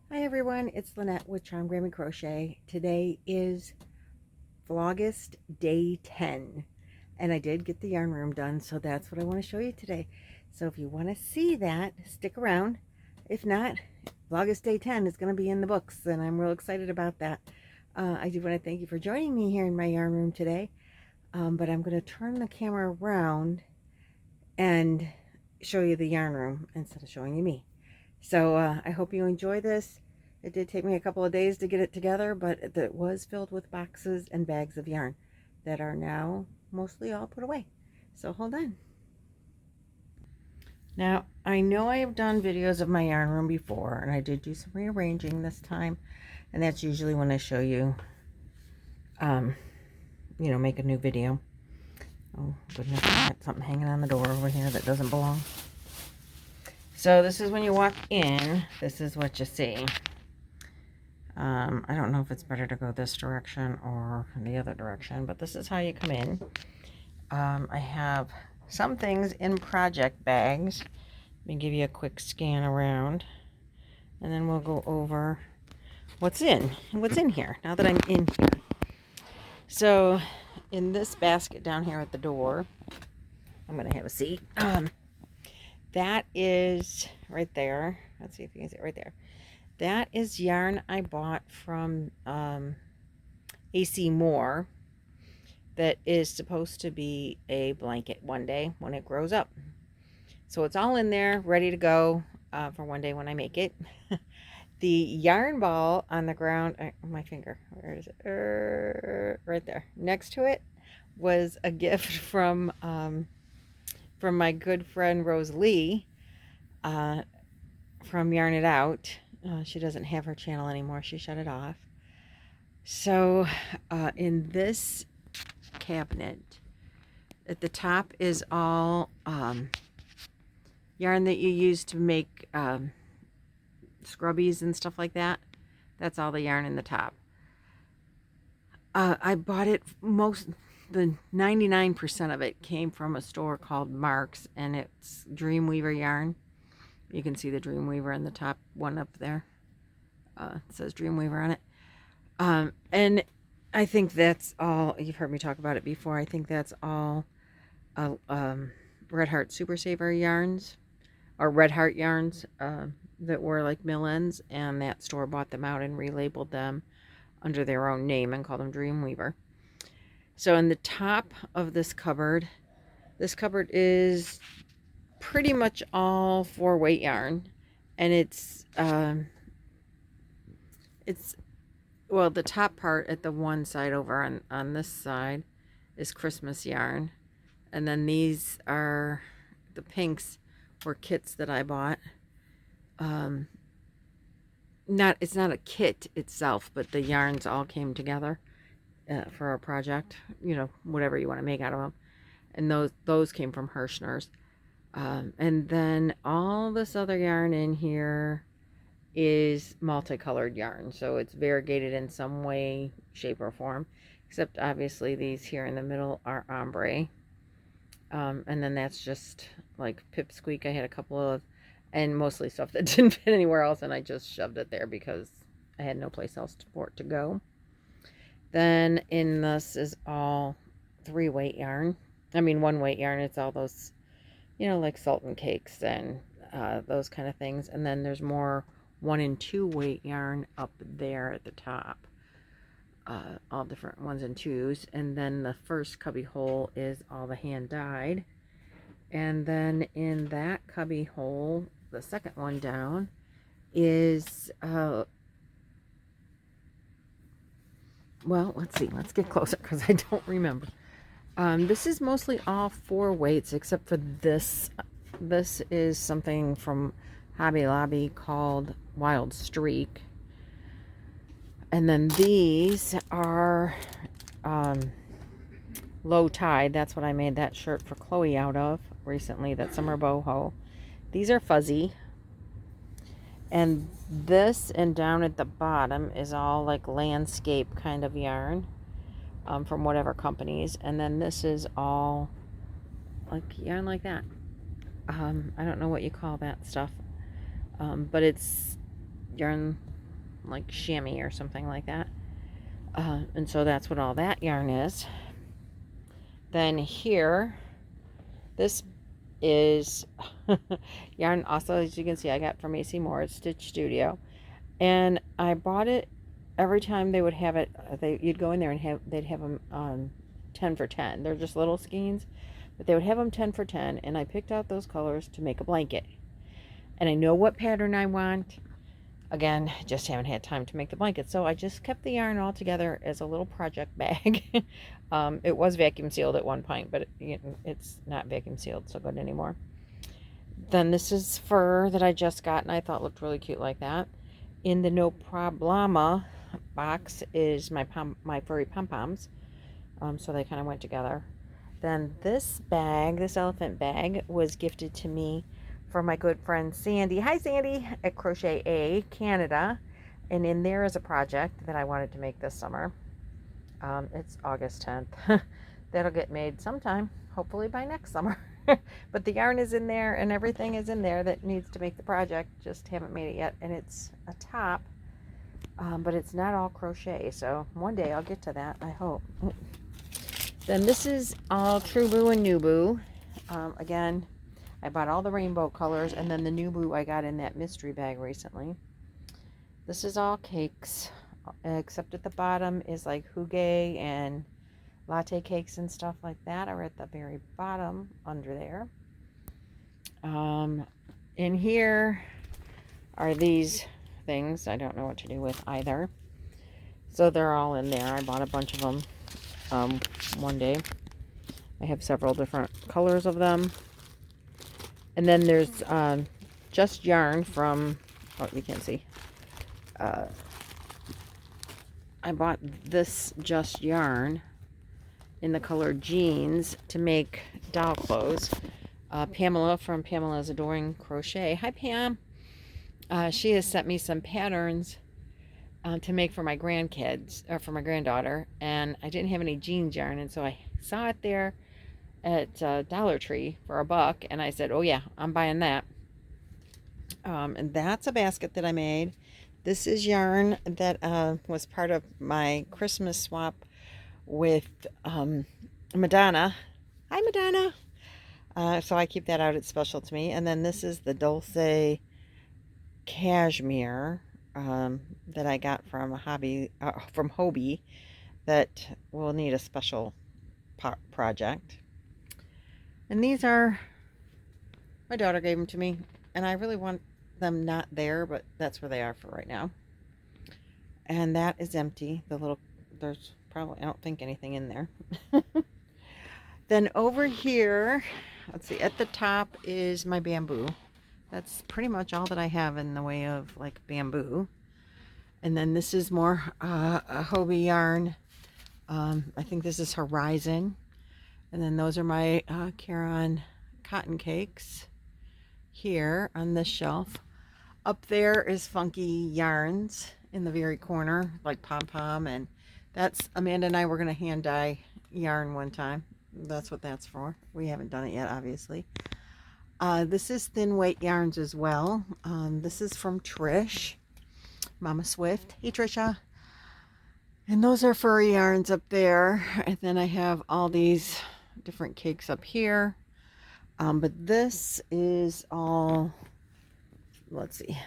Hi everyone, it's Lynette with Charm Grammy Crochet. Today is Vlogust day 10 and I did get the yarn room done, so that's what I want to show you today. So if you want to see that, stick around. If not, Vlogust day 10 is going to be in the books and I'm real excited about that. I do want to thank you for joining me here in my yarn room today, but I'm going to turn the camera around and show you the yarn room instead of showing you me. So I hope you enjoy this. It did take me a couple of days to get it together, but it was filled with boxes and bags of yarn that are now mostly all put away. So hold on. Now, I know I have done videos of my yarn room before, and I did do some rearranging this time, and that's usually when I show you, make a new video. Oh, goodness, I got something hanging on the door over here that doesn't belong. So this is when you walk in, this is what you see. I don't know if it's better to go this direction or the other direction, but this is how you come in. I have some things in project bags. Let me give you a quick scan around, and then we'll go over what's in here now that I'm in here. So in this basket down here at the door, I'm going to have a seat. That is right there. Let's see if you can see it right there. That is yarn I bought from AC Moore that is supposed to be a blanket one day when it grows up. So it's all in there, ready to go for one day when I make it. The yarn ball on the ground, my finger, where is it? Right there. Next to it was a gift from my good friend Rose Lee from Yarn It Out. She doesn't have her channel anymore. She shut it off. So in this cabinet, at the top is all yarn that you use to make scrubbies and stuff like that. That's all the yarn in the top. I bought it, the 99% of it came from a store called Mark's, and it's Dreamweaver yarn. You can see the Dreamweaver in the top one up there. It says Dreamweaver on it. And I think that's all. You've heard me talk about it before. I think that's all Red Heart Super Saver yarns, or Red Heart yarns that were like mill ends, and that store bought them out and relabeled them under their own name and called them Dreamweaver. So in the top of this cupboard is pretty much all 4-weight yarn, and it's well, the top part at the one side over on this side is Christmas yarn, and then these are the pinks were kits that I bought. It's not a kit itself, but the yarns all came together for a project, whatever you want to make out of them, and those came from Hirschner's. And then all this other yarn in here is multicolored yarn, so it's variegated in some way, shape, or form, except obviously these here in the middle are ombre. And then that's just like pipsqueak. I had a couple of, and mostly stuff that didn't fit anywhere else, and I just shoved it there because I had no place else for it to go. Then in this is all 3-weight yarn. I mean 1-weight yarn. It's all those, like Sultan cakes and those kind of things. And then there's more 1- and 2-weight yarn up there at the top. All different 1s and 2s. And then the first cubby hole is all the hand dyed. And then in that cubby hole, the second one down, is well, let's see. Let's get closer because I don't remember. This is mostly all 4 weights except for this. This is something from Hobby Lobby called Wild Streak. And then these are Low Tide. That's what I made that shirt for Chloe out of recently, that summer boho. These are fuzzy. And this and down at the bottom is all like landscape kind of yarn from whatever companies. And then this is all like yarn like that. I don't know what you call that stuff. But it's yarn like chamois or something like that. And so that's what all that yarn is. Then here, this is yarn also, as you can see, I got from AC Moore at Stitch Studio. And I bought it every time they would have it. You'd go in there and they'd have them 10 for 10. They're just little skeins, but they would have them 10 for 10. And I picked out those colors to make a blanket. And I know what pattern I want. Again, just haven't had time to make the blanket. So I just kept the yarn all together as a little project bag. It was vacuum sealed at one point, but it's not vacuum sealed so good anymore. Then this is fur that I just got and I thought looked really cute like that. In the No Problema box is my furry pom-poms. So they kind of went together. Then this bag, this elephant bag, was gifted to me from my good friend Sandy. Hi Sandy, at Crochet A, Canada. And in there is a project that I wanted to make this summer. It's August 10th. That'll get made sometime, hopefully by next summer. But the yarn is in there and everything is in there that needs to make the project. Just haven't made it yet. And it's a top, but it's not all crochet. So one day I'll get to that, I hope. Then this is all True Boo and New Boo. Again, I bought all the rainbow colors, and then the New Boo I got in that mystery bag recently. This is all cakes, except at the bottom is like hygge and latte cakes and stuff like that are at the very bottom under there. In here are these things I don't know what to do with either. So they're all in there. I bought a bunch of them one day. I have several different colors of them. And then there's just yarn from, oh, you can't see. I bought this just yarn in the color jeans to make doll clothes. Pamela from Pamela's Adoring Crochet. Hi Pam. She has sent me some patterns to make for my grandkids, or for my granddaughter, and I didn't have any jeans yarn, and so I saw it there at Dollar Tree for $1, and I said, oh yeah, I'm buying that. And that's a basket that I made. This is yarn that was part of my Christmas swap with Madonna. Hi Madonna. So I keep that out, it's special to me. And then this is the Dulce cashmere that I got from from Hobie that will need a special project. And these are, my daughter gave them to me, and I really want them not there, but that's where they are for right now. And that is empty. There's probably, I don't think anything in there. Then over here, let's see, at the top is my bamboo. That's pretty much all that I have in the way of like bamboo. And then this is more a Hobie yarn. I think this is Horizon. And then those are my Caron cotton cakes here on this shelf. Up there is Funky Yarns in the very corner, like pom-pom. And that's, Amanda and I were going to hand dye yarn one time. That's what that's for. We haven't done it yet, obviously. This is Thin Weight Yarns as well. This is from Trish, Mama Swift. Hey, Trisha. And those are furry yarns up there. And then I have all these different cakes up here. But this is all, let's see.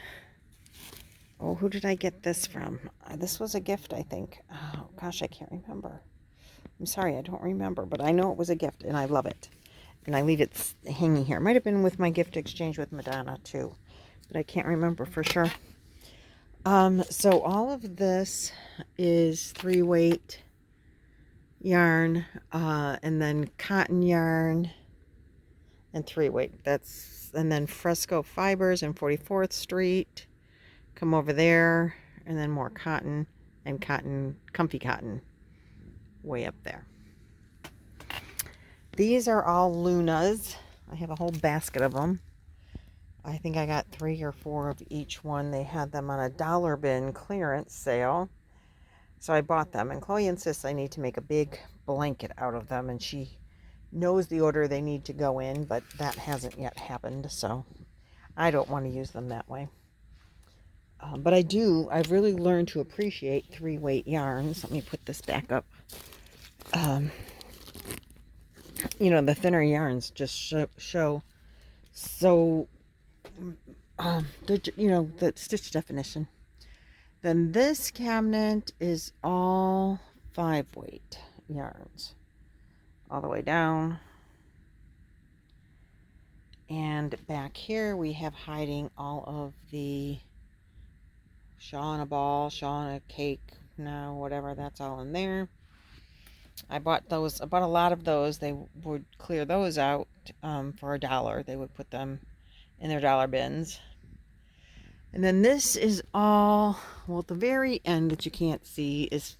Oh, who did I get this from? This was a gift, I think. Oh, gosh, I can't remember. I'm sorry, I don't remember. But I know it was a gift, and I love it. And I leave it hanging here. It might have been with my gift exchange with Madonna, too. But I can't remember for sure. So all of this is 3-weight yarn, and then cotton yarn and 3-weight. And then Fresco Fibers and 44th Street. Come over there, and then more cotton and comfy cotton way up there. These are all Lunas. I have a whole basket of them. I think I got 3 or 4 of each one. They had them on a dollar bin clearance sale. So I bought them. And Chloe insists I need to make a big blanket out of them. And she knows the order they need to go in. But that hasn't yet happened. So I don't want to use them that way. But I've really learned to appreciate 3-weight yarns. Let me put this back up. You know, the thinner yarns just show so, the stitch definition. Then this cabinet is all 5-weight yarns all the way down. And back here we have hiding all of the shawl on a ball, shawl on a cake, now whatever, that's all in there. I bought a lot of those. They would clear those out for $1. They would put them in their dollar bins. And then this is all, well, at the very end that you can't see is,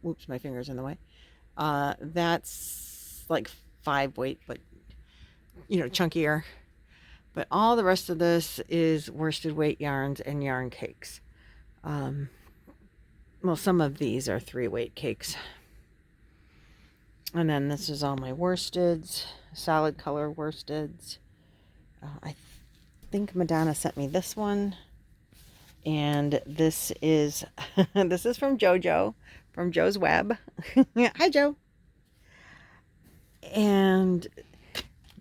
whoops, my finger's in the way. That's like 5-weight, but chunkier. But all the rest of this is worsted weight yarns and yarn cakes. Well, some of these are 3-weight cakes. And then this is all my worsteds, solid color worsteds. I think Madonna sent me this one. And this is this is from JoJo, from Joe's Web. Hi, Joe. And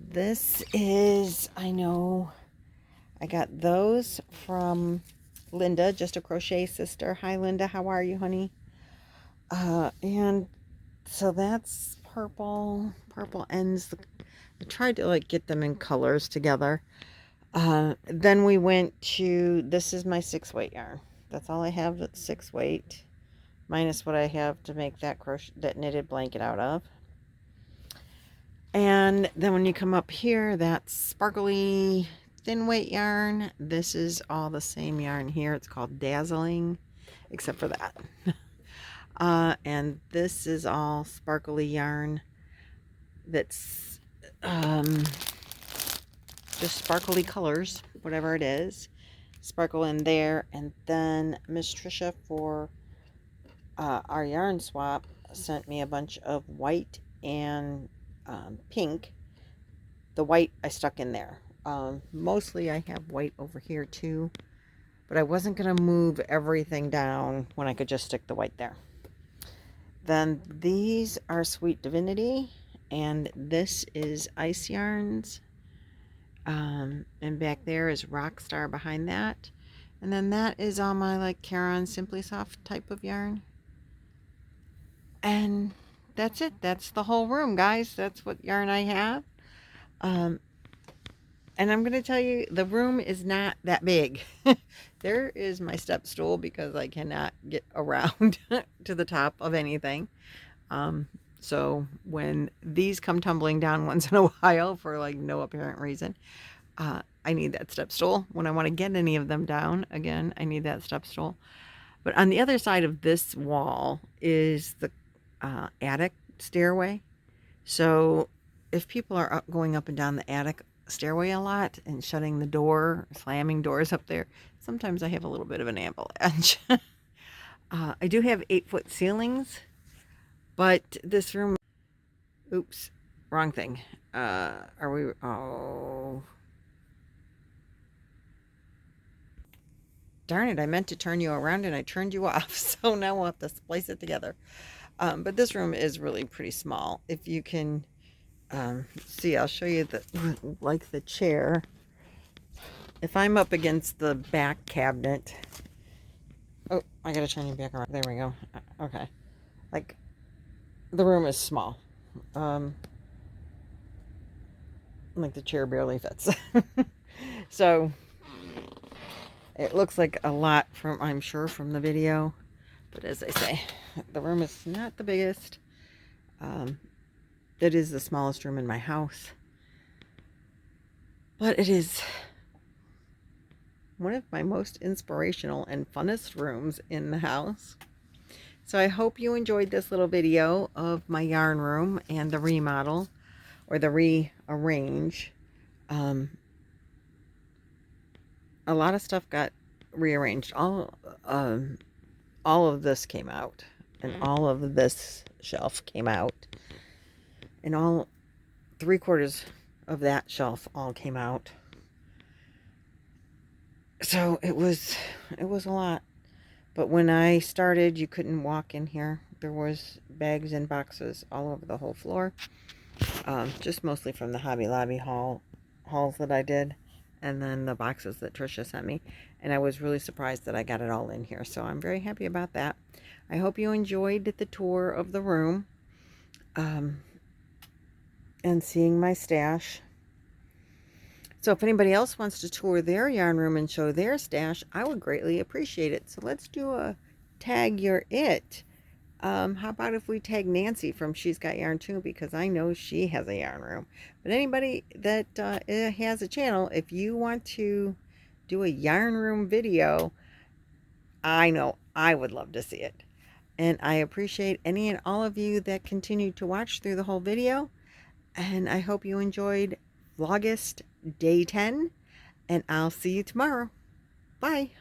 this is, I got those from Linda, just a crochet sister. Hi, Linda. How are you, honey? And so that's purple ends. I tried to get them in colors together. Then we went to, this is my 6-weight yarn. That's all I have that's 6-weight, minus what I have to make that knitted blanket out of. And then when you come up here, that's sparkly thin weight yarn. This is all the same yarn here. It's called Dazzling, except for that. And this is all sparkly yarn that's just sparkly colors, whatever it is. Sparkle in there. And then Miss Trisha for our yarn swap sent me a bunch of white and pink. The white I stuck in there. Mostly I have white over here too, but I wasn't going to move everything down when I could just stick the white there. Then these are Sweet Divinity, and this is Ice Yarns. And back there is Rockstar behind that. And then that is all my Caron Simply Soft type of yarn. And that's it. That's the whole room, guys. That's what yarn I have. And I'm going to tell you, the room is not that big. There is my step stool because I cannot get around to the top of anything. So when these come tumbling down once in a while for no apparent reason, I need that step stool. When I want to get any of them down, again, I need that step stool. But on the other side of this wall is the attic stairway. So if people are going up and down the attic stairway a lot and shutting the door, slamming doors up there, sometimes I have a little bit of an avalanche. I do have 8-foot ceilings, but this room, oops, wrong thing. Oh, darn it, I meant to turn you around and I turned you off, so now we'll have to splice it together. But this room is really pretty small. If you can see, I'll show you the chair. If I'm up against the back cabinet, oh, I gotta turn you back around. There we go. Okay, the room is small. The chair barely fits. So it looks like a lot I'm sure from the video, but as I say, the room is not the biggest. It is the smallest room in my house, but it is one of my most inspirational and funnest rooms in the house. So I hope you enjoyed this little video of my yarn room and the remodel, or the rearrange. A lot of stuff got rearranged. All of this came out, and all of this shelf came out, and all 3/4 of that shelf all came out. So it was a lot. But when I started, you couldn't walk in here. There was bags and boxes all over the whole floor. Just mostly from the Hobby Lobby hauls that I did, and then the boxes that Trisha sent me. And I was really surprised that I got it all in here. So I'm very happy about that. I hope you enjoyed the tour of the room, and seeing my stash. So if anybody else wants to tour their yarn room and show their stash, I would greatly appreciate it. So let's do a tag your it. How about if we tag Nancy from She's Got Yarn Too, because I know she has a yarn room. But anybody that has a channel, if you want to do a yarn room video, I know I would love to see it. And I appreciate any and all of you that continue to watch through the whole video. And I hope you enjoyed Vlogust Day 10. And I'll see you tomorrow. Bye.